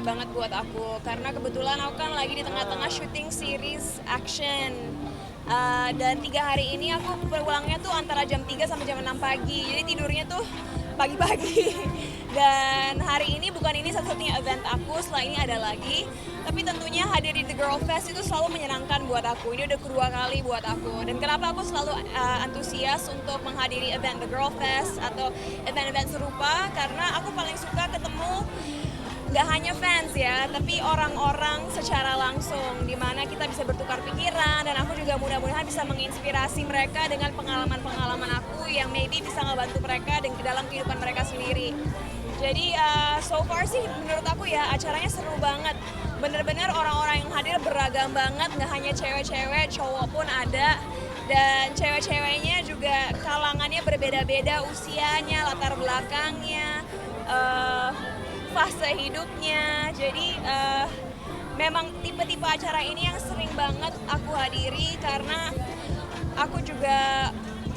spesial banget buat aku karena kebetulan aku kan lagi di tengah-tengah syuting series action. Dan 3 hari ini aku pulangnya tuh antara jam 3 sampai jam 6 pagi, jadi tidurnya tuh pagi-pagi. Dan hari ini bukan ini satu-satunya event aku, setelah ini ada lagi. Tapi tentunya hadir di The Girl Fest itu selalu menyenangkan buat aku. Ini udah kedua kali buat aku. Dan kenapa aku selalu antusias untuk menghadiri event The Girl Fest atau event-event serupa? Karena aku paling suka ketemu nggak hanya fans ya, tapi orang-orang secara langsung, di mana kita bisa bertukar pikiran, dan aku juga mudah-mudahan bisa menginspirasi mereka dengan pengalaman-pengalaman aku yang maybe bisa ngebantu mereka dalam kehidupan mereka sendiri. Jadi so far sih menurut aku ya acaranya seru banget. Bener-bener orang-orang yang hadir beragam banget, nggak hanya cewek-cewek, cowok pun ada. Dan cewek-ceweknya juga kalangannya berbeda-beda, usianya, latar belakangnya, fase hidupnya. Jadi memang tipe-tipe acara ini yang sering banget aku hadiri karena aku juga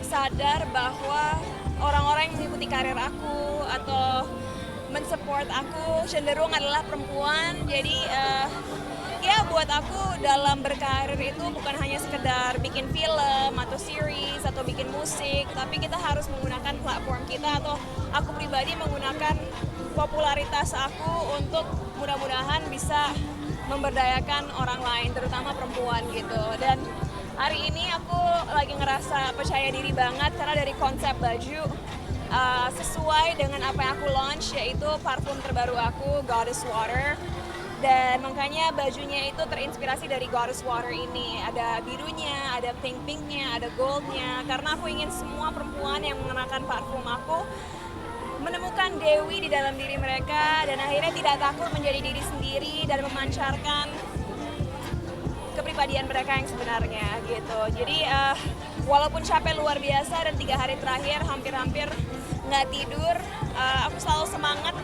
sadar bahwa orang-orang yang mengikuti karir aku atau mensupport aku cenderung adalah perempuan. Jadi ya buat aku dalam berkarir itu bukan hanya sekedar bikin film atau series atau bikin musik, tapi kita harus menggunakan platform kita atau aku pribadi menggunakan popularitas aku untuk mudah-mudahan bisa memberdayakan orang lain, terutama perempuan gitu. Dan hari ini aku lagi ngerasa percaya diri banget karena dari konsep baju sesuai dengan apa yang aku launch, yaitu parfum terbaru aku, Goddess Water. Dan makanya bajunya itu terinspirasi dari Goddess Water ini. Ada birunya, ada pink-pinknya, ada goldnya. Karena aku ingin semua perempuan yang mengenakan parfum aku menemukan Dewi di dalam diri mereka dan akhirnya tidak takut menjadi diri sendiri dan memancarkan kepribadian mereka yang sebenarnya gitu. Jadi walaupun capek luar biasa dan 3 hari terakhir hampir-hampir nggak tidur, aku selalu semangat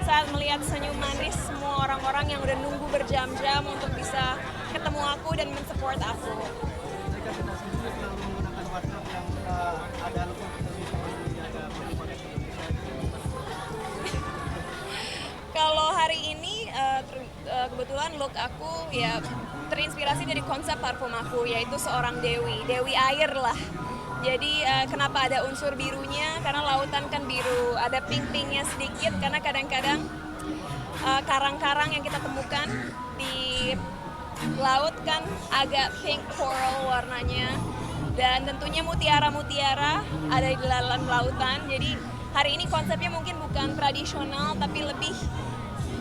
saat melihat senyum manis semua orang-orang yang udah nunggu berjam-jam untuk bisa ketemu aku dan mensupport aku. Jika kita sendiri selalu menggunakan WhatsApp yang ada logo ada Kalau hari ini kebetulan look aku ya terinspirasi dari konsep parfum aku, yaitu seorang Dewi air lah. Jadi kenapa ada unsur birunya? Karena lautan kan biru, ada pink-pinknya sedikit karena kadang-kadang karang-karang yang kita temukan di laut kan agak pink coral warnanya, dan tentunya mutiara-mutiara ada di dalam lautan. Jadi hari ini konsepnya mungkin bukan tradisional tapi lebih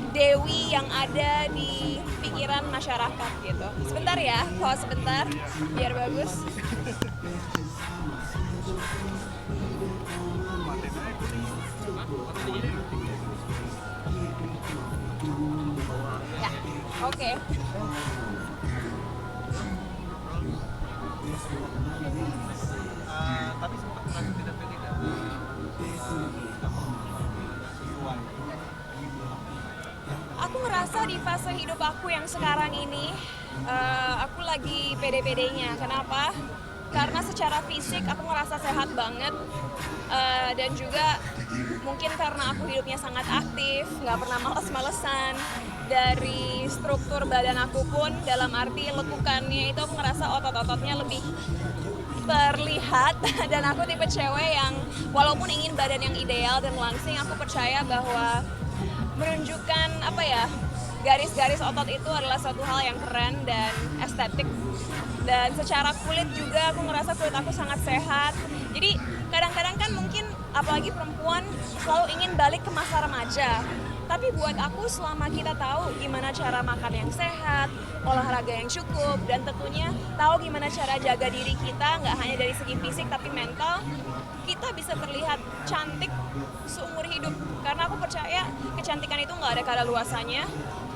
Dewi yang ada di pikiran masyarakat gitu. Sebentar ya, pause sebentar biar bagus. Ya, oke. tapi sempat merasa tidak pede sesuai. Aku ngerasa di fase hidup aku yang sekarang ini, aku lagi pede-pedenya. Kenapa? Karena secara fisik aku ngerasa sehat banget, dan juga mungkin karena aku hidupnya sangat aktif, nggak pernah males-malesan. Dari struktur badan aku pun, dalam arti lekukannya itu aku ngerasa otot-ototnya lebih terlihat. Dan aku tipe cewek yang walaupun ingin badan yang ideal dan langsing, aku percaya bahwa menunjukkan apa ya, garis-garis otot itu adalah suatu hal yang keren dan estetik. Dan secara kulit juga aku ngerasa kulit aku sangat sehat. Jadi kadang-kadang kan mungkin apalagi perempuan selalu ingin balik ke masa remaja. Tapi buat aku selama kita tahu gimana cara makan yang sehat, olahraga yang cukup, dan tentunya tahu gimana cara jaga diri kita nggak hanya dari segi fisik tapi mental, kita bisa terlihat cantik seumur hidup. Karena aku percaya kecantikan itu nggak ada kadaluarsanya.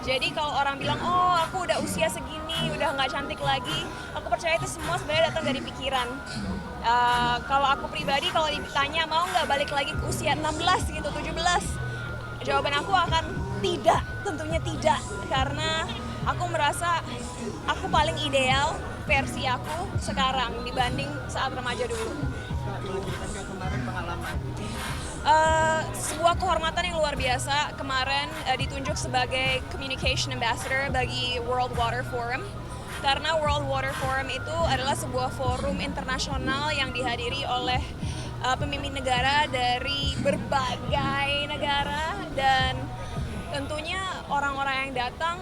Jadi kalau orang bilang, oh aku udah usia segini, udah nggak cantik lagi, aku percaya itu semua sebenarnya datang dari pikiran. Kalau aku pribadi, kalau ditanya mau nggak balik lagi ke usia 16 gitu, 17, jawaban aku akan tidak, tentunya tidak. Karena aku merasa aku paling ideal versi aku sekarang dibanding saat remaja dulu. boleh ceritakan kemarin pengalaman? Sebuah kehormatan yang luar biasa kemarin ditunjuk sebagai Communication Ambassador bagi World Water Forum. Karena World Water Forum itu adalah sebuah forum internasional yang dihadiri oleh pemimpin negara dari berbagai negara, dan tentunya orang-orang yang datang,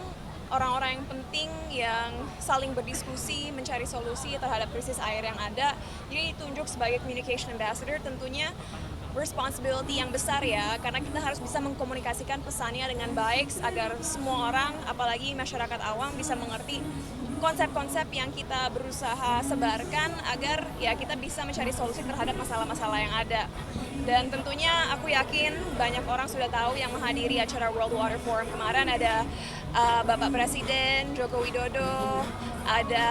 orang-orang yang penting yang saling berdiskusi mencari solusi terhadap krisis air yang ada. Jadi ditunjuk sebagai Communication Ambassador, tentunya responsibility yang besar ya, karena kita harus bisa mengkomunikasikan pesannya dengan baik agar semua orang, apalagi masyarakat awam, bisa mengerti konsep-konsep yang kita berusaha sebarkan agar ya kita bisa mencari solusi terhadap masalah-masalah yang ada. Dan tentunya aku yakin banyak orang sudah tahu yang menghadiri acara World Water Forum kemarin ada Bapak Presiden Joko Widodo, ada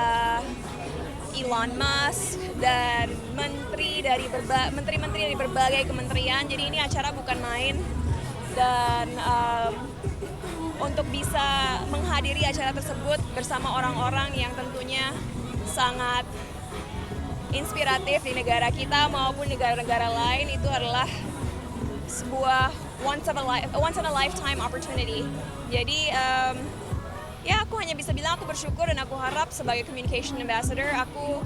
Elon Musk, dan menteri-menteri dari berbagai kementerian. Jadi ini acara bukan main, dan untuk bisa menghadiri acara tersebut bersama orang-orang yang tentunya sangat inspiratif di negara kita maupun negara-negara lain, itu adalah sebuah once in a lifetime opportunity. Jadi ya aku hanya bisa bilang aku bersyukur, dan aku harap sebagai Communication Ambassador aku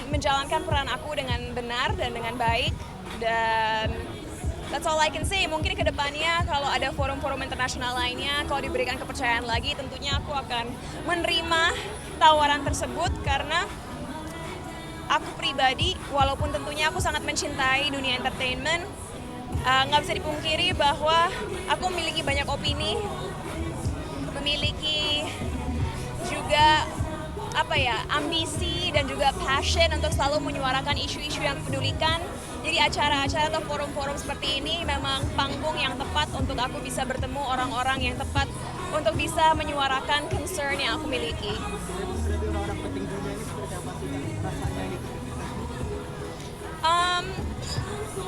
menjalankan peran aku dengan benar dan dengan baik, dan that's all I can say. Mungkin ke depannya kalau ada forum-forum internasional lainnya, kalau diberikan kepercayaan lagi, tentunya aku akan menerima tawaran tersebut, karena aku pribadi, walaupun tentunya aku sangat mencintai dunia entertainment, nggak bisa dipungkiri bahwa aku memiliki banyak opini, memiliki juga ambisi dan juga passion untuk selalu menyuarakan isu-isu yang dipedulikan. Jadi acara-acara atau forum-forum seperti ini memang panggung yang tepat untuk aku bisa bertemu orang-orang yang tepat untuk bisa menyuarakan concern yang aku miliki. Jadi orang-orang penting dunia ini seperti apa sih rasanya gitu?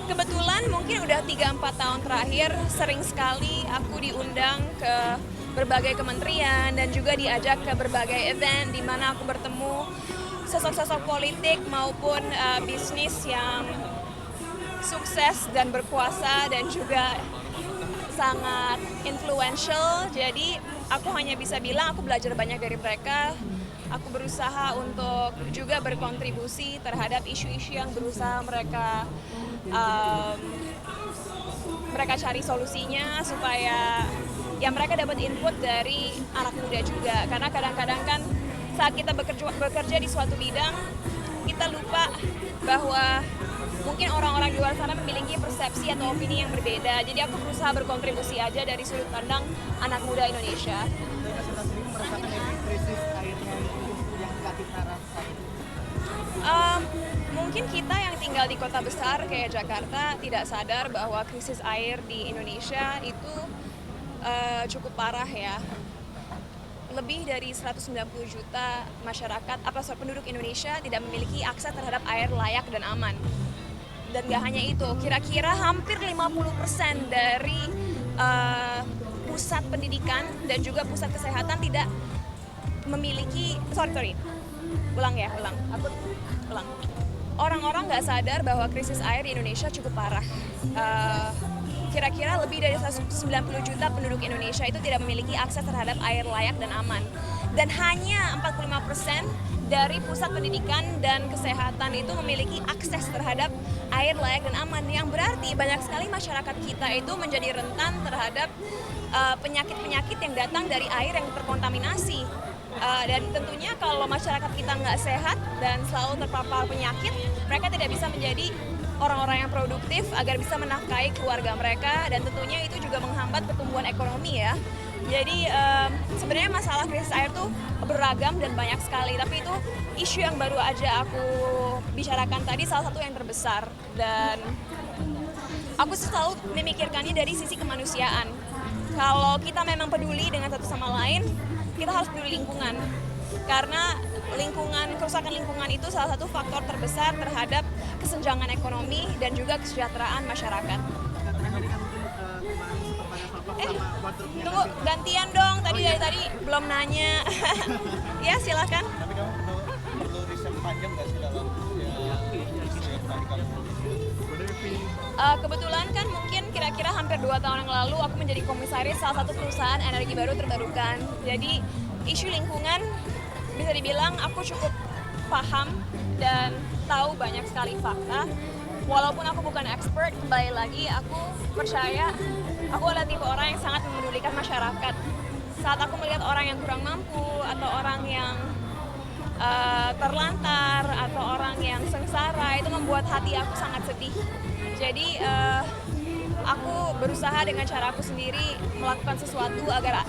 Kebetulan mungkin udah 3-4 tahun terakhir sering sekali aku diundang ke berbagai kementerian dan juga diajak ke berbagai event di mana aku bertemu sosok-sosok politik maupun bisnis yang sukses dan berkuasa dan juga sangat influential. Jadi aku hanya bisa bilang aku belajar banyak dari mereka. Aku berusaha untuk juga berkontribusi terhadap isu-isu yang berusaha mereka cari solusinya, supaya ya mereka dapat input dari anak muda juga. Karena kadang-kadang kan saat kita bekerja di suatu bidang, kita lupa bahwa mungkin orang-orang di luar sana memiliki persepsi atau opini yang berbeda. Jadi aku berusaha berkontribusi aja dari sudut pandang anak muda Indonesia. Kita sendiri merasakan krisis airnya yang kita rasakan. Mungkin kita yang tinggal di kota besar kayak Jakarta tidak sadar bahwa krisis air di Indonesia itu cukup parah ya. Lebih dari 190 juta penduduk Indonesia tidak memiliki akses terhadap air layak dan aman. Dan gak hanya itu, kira-kira hampir 50% dari pusat pendidikan dan juga pusat kesehatan tidak memiliki, ulang. Orang-orang nggak sadar bahwa krisis air di Indonesia cukup parah. Kira-kira lebih dari 190 juta penduduk Indonesia itu tidak memiliki akses terhadap air layak dan aman. Dan hanya 45% dari pusat pendidikan dan kesehatan itu memiliki akses terhadap air layak dan aman. Yang berarti banyak sekali masyarakat kita itu menjadi rentan terhadap penyakit-penyakit yang datang dari air yang terkontaminasi. Dan tentunya kalau masyarakat kita nggak sehat dan selalu terpapar penyakit, mereka tidak bisa menjadi orang-orang yang produktif agar bisa menafkahi keluarga mereka, dan tentunya itu juga menghambat pertumbuhan ekonomi ya. Jadi sebenarnya masalah krisis air tuh beragam dan banyak sekali, tapi itu isu yang baru aja aku bicarakan tadi, salah satu yang terbesar. Dan aku selalu memikirkannya dari sisi kemanusiaan. Kalau kita memang peduli dengan satu sama lain, kita harus peduli lingkungan. Karena kerusakan lingkungan itu salah satu faktor terbesar terhadap kesenjangan ekonomi dan juga kesejahteraan masyarakat. Tunggu, gantian dong. Dari tadi belum nanya. Ya, silakan. Tapi kamu perlu riset panjang nggak sih dalam isu yang tadi kamu Kebetulan kan mungkin kira-kira hampir 2 tahun yang lalu aku menjadi komisaris salah satu perusahaan energi baru terbarukan. Jadi isu lingkungan bisa dibilang aku cukup paham dan tahu banyak sekali fakta. Walaupun aku bukan expert, kembali lagi aku percaya aku adalah tipe orang yang sangat memedulikan masyarakat. Saat aku melihat orang yang kurang mampu atau orang yang terlantar atau orang yang sengsara, itu membuat hati aku sangat sedih. Jadi aku berusaha dengan cara aku sendiri melakukan sesuatu agar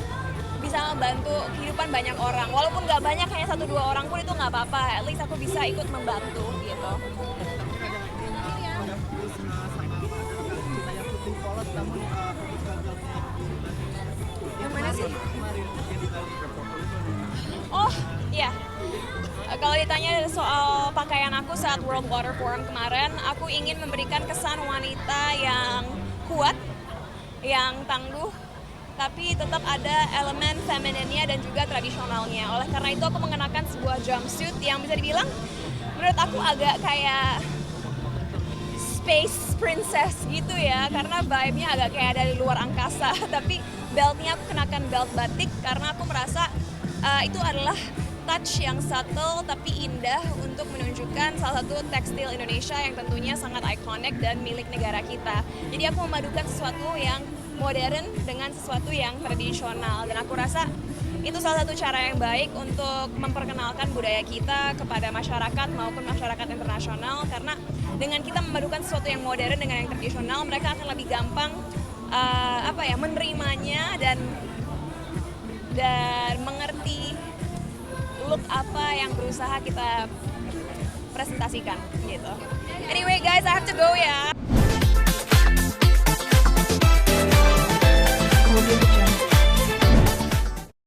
bisa membantu kehidupan banyak orang. Walaupun nggak banyak, hanya 1-2 orang pun itu nggak apa-apa. At least aku bisa ikut membantu gitu. Ada fokus sama kita yang syuting polos namun fokus gagal. Yang mana sih? Kemarin jadi Bali. Oh iya. Kalau ditanya soal pakaian aku saat World Water Forum kemarin, aku ingin memberikan kesan wanita yang kuat, yang tangguh, tapi tetap ada elemen femininnya dan juga tradisionalnya. Oleh karena itu aku mengenakan sebuah jumpsuit yang bisa dibilang menurut aku agak kayak space princess gitu ya, karena vibe-nya agak kayak dari luar angkasa. Tapi beltnya aku kenakan belt batik karena aku merasa itu adalah touch yang subtle tapi indah untuk menunjukkan salah satu tekstil Indonesia yang tentunya sangat ikonik dan milik negara kita. Jadi aku memadukan sesuatu yang modern dengan sesuatu yang tradisional, dan aku rasa itu salah satu cara yang baik untuk memperkenalkan budaya kita kepada masyarakat maupun masyarakat internasional, karena dengan kita memadukan sesuatu yang modern dengan yang tradisional, mereka akan lebih gampang menerimanya dan mengerti look apa yang berusaha kita presentasikan gitu.